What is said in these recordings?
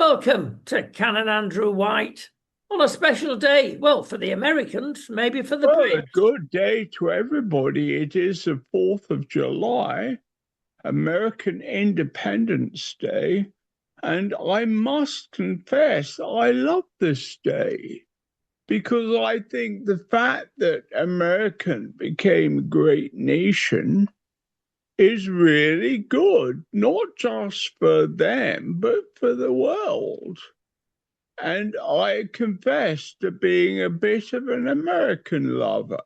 Welcome to Canon Andrew White on a special day. Well, for the Americans, maybe for the Well, a Brits. good day to everybody. It is the 4th of July, American Independence Day, and I must confess I love this day because I think the fact that America became a great nation is really good, not just for them, but for the world. And I confess to being a bit of an American lover.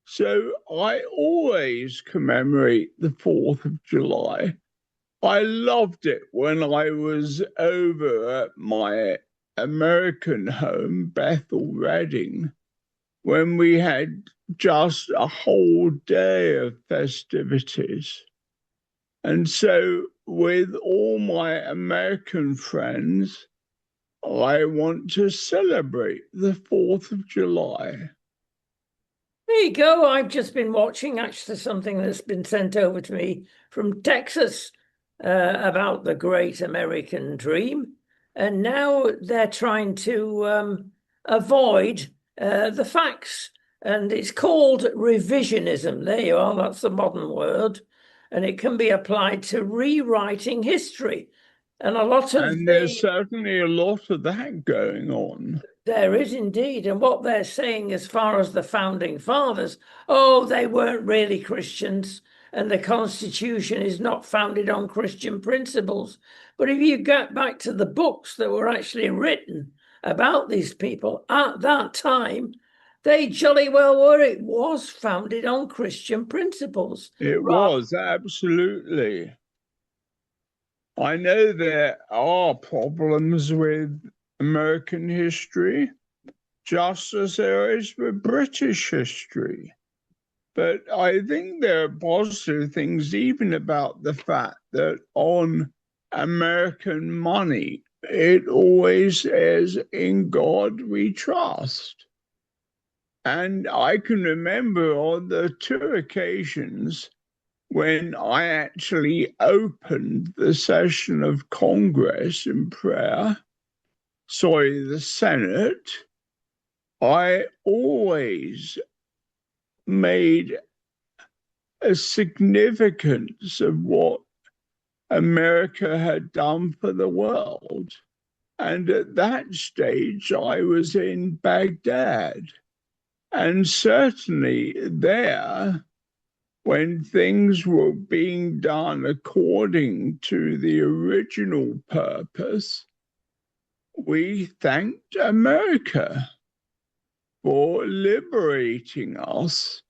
So I always commemorate the 4th of July. I loved it when I was over at my American home, Bethel Redding, when we had just a whole day of festivities. And so, with all my American friends, I want to celebrate the 4th of July. There you go. I've just been watching actually something that's been sent over to me from Texas about the great American dream. And now they're trying to avoid the facts. And it's called revisionism. There you are. That's the modern word. And it can be applied to rewriting history. And a lot of And there's certainly a lot of that going on. there is indeed. And what they're saying as far as the founding fathers, oh, they weren't really Christians and the Constitution is not founded on Christian principles. But if you get back to the books that were actually written about these people at that time, they jolly well were. It was founded on Christian principles. It was, absolutely. I know there are problems with American history, just as there is with British history. But I think there are positive things, even about the fact that on American money, it always says, "In God we trust." And I can remember on the two occasions when I actually opened the session of Congress in prayer, sorry, the Senate, I always made a significance of what America had done for the world. And at that stage, I was in Baghdad. And certainly there, when things were being done according to the original purpose, we thanked America for liberating us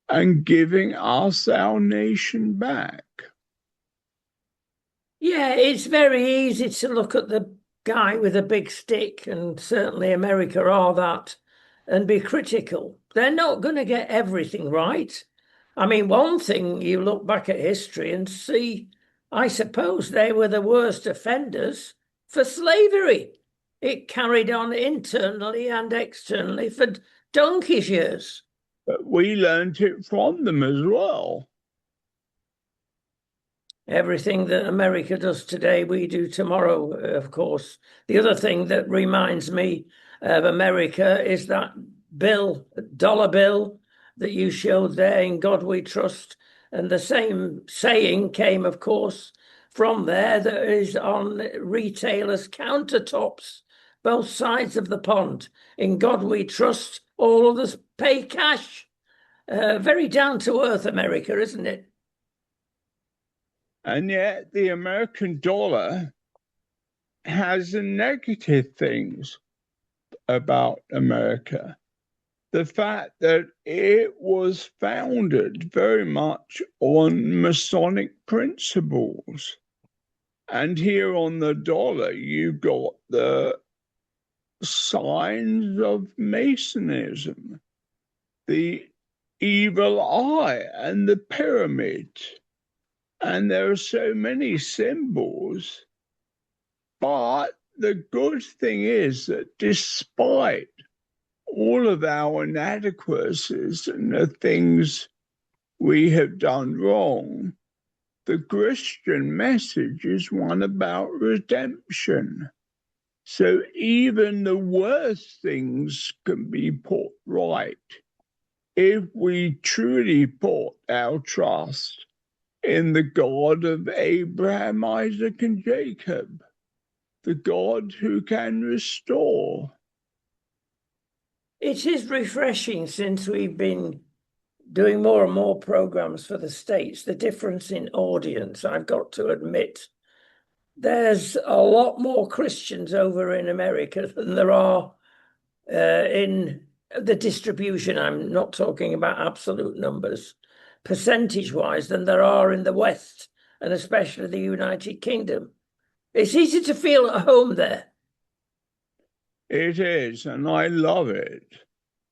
and giving us our nation back. Yeah, it's very easy to look at the guy with a big stick, and certainly America are that, and be critical. They're not going to get everything right. I mean, one thing you look back at history and see, I suppose they were the worst offenders for slavery. It carried on internally and externally for donkey's years. But we learned it from them as well. Everything that America does today, we do tomorrow, of course. The other thing that reminds me of America is that dollar bill that you showed there, "In God We Trust." And the same saying came, of course, from there that is on retailers' countertops, both sides of the pond. "In God We Trust, all others pay cash." Very down to earth America, isn't it? And yet the American dollar has negative things about America. The fact that it was founded very much on Masonic principles. And here on the dollar, you got the signs of Masonism, the evil eye, and the pyramid. And there are so many symbols. But the good thing is that despite all of our inadequacies and the things we have done wrong, the Christian message is one about redemption. So even the worst things can be put right if we truly put our trust in the God of Abraham, Isaac, and Jacob, the God who can restore. It is refreshing since we've been doing more and more programs for the States, the difference in audience, I've got to admit. There's a lot more Christians over in America than there are in the distribution. I'm not talking about absolute numbers, percentage-wise, than there are in the West, and especially the United Kingdom. It's easy to feel at home there. It is, and I love it.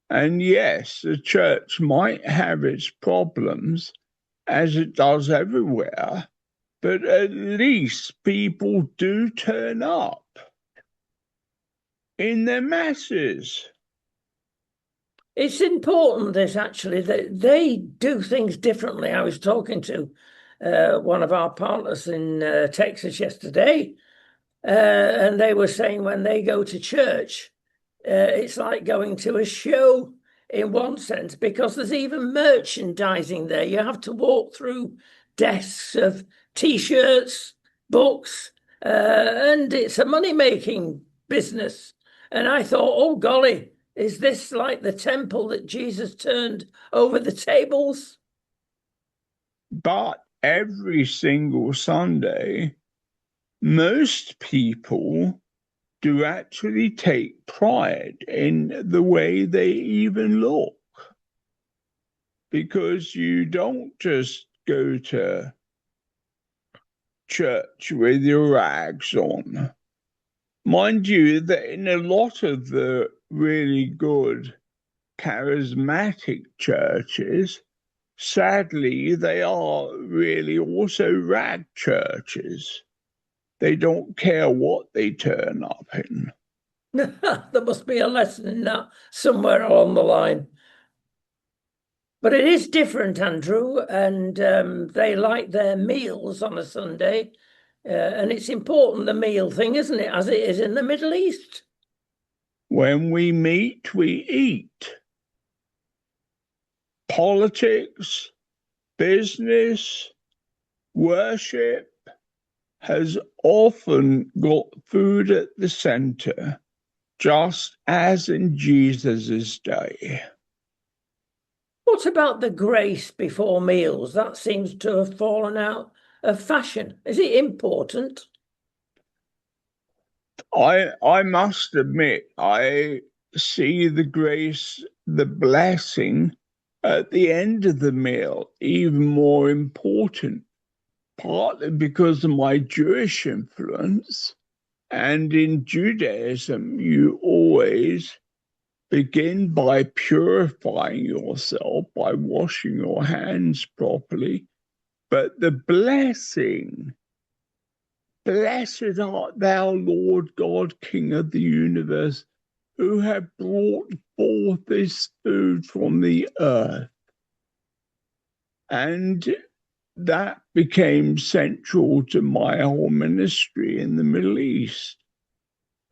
And yes, the church might have its problems, as it does everywhere, but at least people do turn up in their masses. It's important, this actually, that they do things differently. I was talking to one of our partners in Texas yesterday, and they were saying when they go to church, it's like going to a show in one sense, because there's even merchandising there. You have to walk through desks of T-shirts, books, and it's a money-making business. And I thought, oh golly, is this like the temple that Jesus turned over the tables? But every single Sunday, most people do actually take pride in the way they even look. Because you don't just go to church with your rags on. Mind you, that in a lot of the really good charismatic churches, sadly, they are really also rag churches. They don't care what they turn up in. There must be a lesson in that somewhere along the line. But it is different, Andrew, and they like their meals on a Sunday. And it's important, the meal thing, isn't it, as it is in the Middle East? When we meet, we eat. Politics, business, worship has often got food at the center, just as in Jesus' day. What about the grace before meals? That seems to have fallen out of fashion. Is it important? I must admit, I see the grace, the blessing at the end of the meal even more important, partly because of my Jewish influence. And in Judaism, you always begin by purifying yourself, by washing your hands properly. But the blessing, blessed art thou, Lord God, King of the universe, who have brought forth this food from the earth. And that became central to my whole ministry in the Middle East.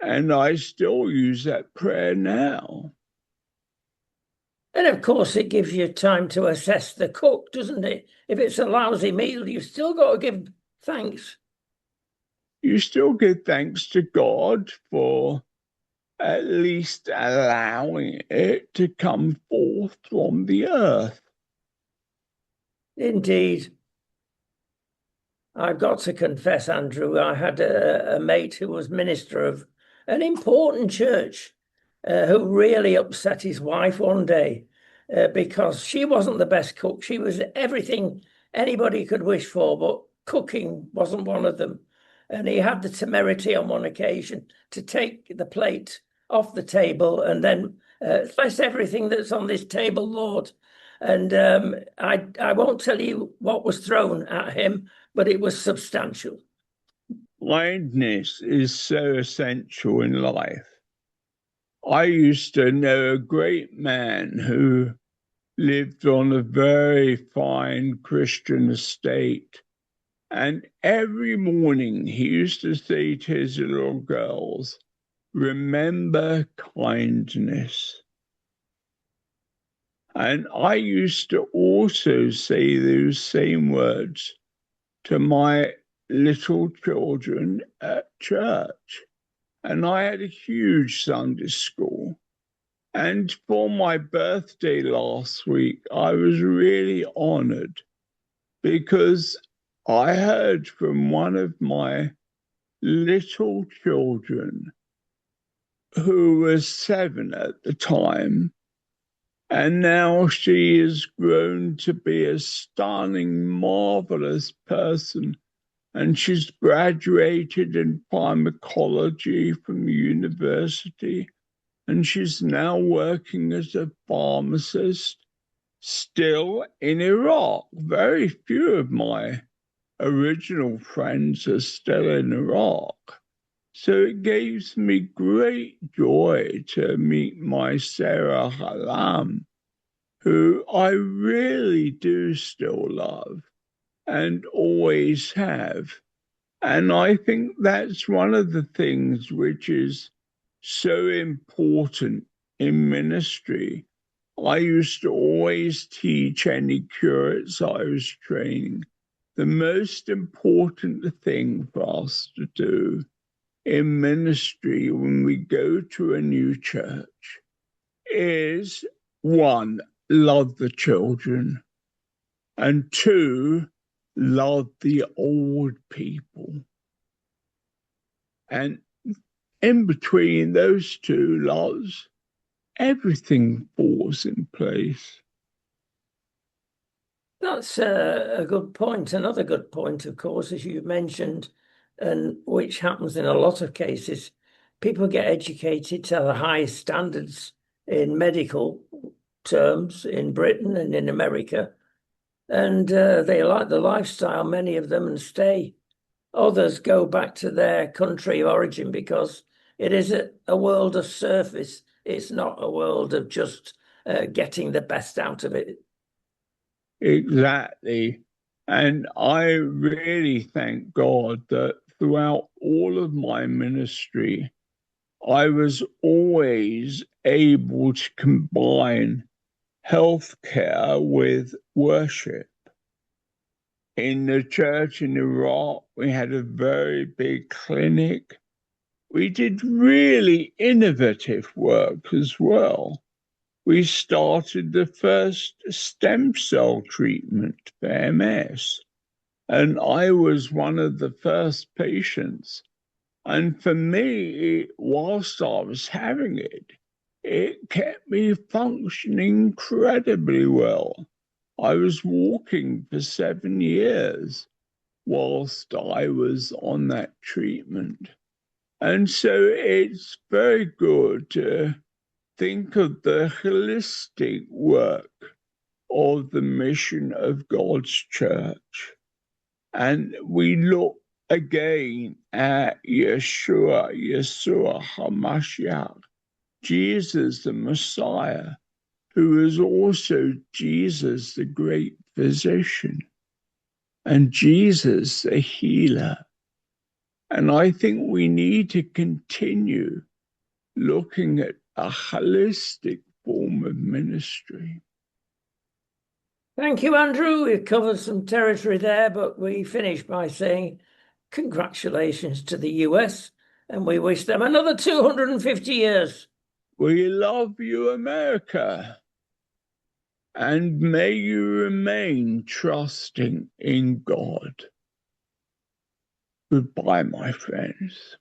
And I still use that prayer now. And of course, it gives you time to assess the cook, doesn't it? If it's a lousy meal, you've still got to give thanks. You still give thanks to God for at least allowing it to come forth from the earth. Indeed. I've got to confess, Andrew, I had a mate who was minister of an important church who really upset his wife one day because she wasn't the best cook. She was everything anybody could wish for, but cooking wasn't one of them. And he had the temerity on one occasion to take the plate off the table and then bless everything that's on this table, Lord. And I won't tell you what was thrown at him, but it was substantial. Kindness is so essential in life. I used to know a great man who lived on a very fine Christian estate. And every morning he used to say to his little girls, remember kindness. And I used to also say those same words to my little children at church. And I had a huge Sunday school. And for my birthday last week, I was really honored because I heard from one of my little children who was 7 at the time. And now she has grown to be a stunning, marvelous person. And she's graduated in pharmacology from university. And she's now working as a pharmacist still in Iraq. Very few of my original friends are still in Iraq. So it gives me great joy to meet my Sarah Halam, who I really do still love and always have. And I think that's one of the things which is so important in ministry. I used to always teach any curates I was training. The most important thing for us to do in ministry when we go to a new church is 1, love the children, and 2, love the old people. And in between those two loves, everything falls in place. That's a good point. Another good point, of course, as you mentioned, and which happens in a lot of cases, people get educated to the highest standards in medical terms in Britain and in America, and they like the lifestyle, many of them, and stay. Others go back to their country of origin because it is a world of surface. It's not a world of just getting the best out of it. Exactly. And I really thank God that throughout all of my ministry, I was always able to combine healthcare with worship. In the church in Iraq, we had a very big clinic. We did really innovative work as well. We started the first stem cell treatment for MS, and I was one of the first patients. And for me, whilst I was having it, it kept me functioning incredibly well. I was walking for 7 years whilst I was on that treatment. And so it's very good to think of the holistic work of the mission of God's church. And we look again at Yeshua HaMashiach, Jesus the Messiah, who is also Jesus the great physician and Jesus the healer. And I think we need to continue looking at a holistic form of ministry. Thank you, Andrew. We've covered some territory there, but we finish by saying congratulations to the US, and we wish them another 250 years. We love you, America, and may you remain trusting in God. Goodbye, my friends.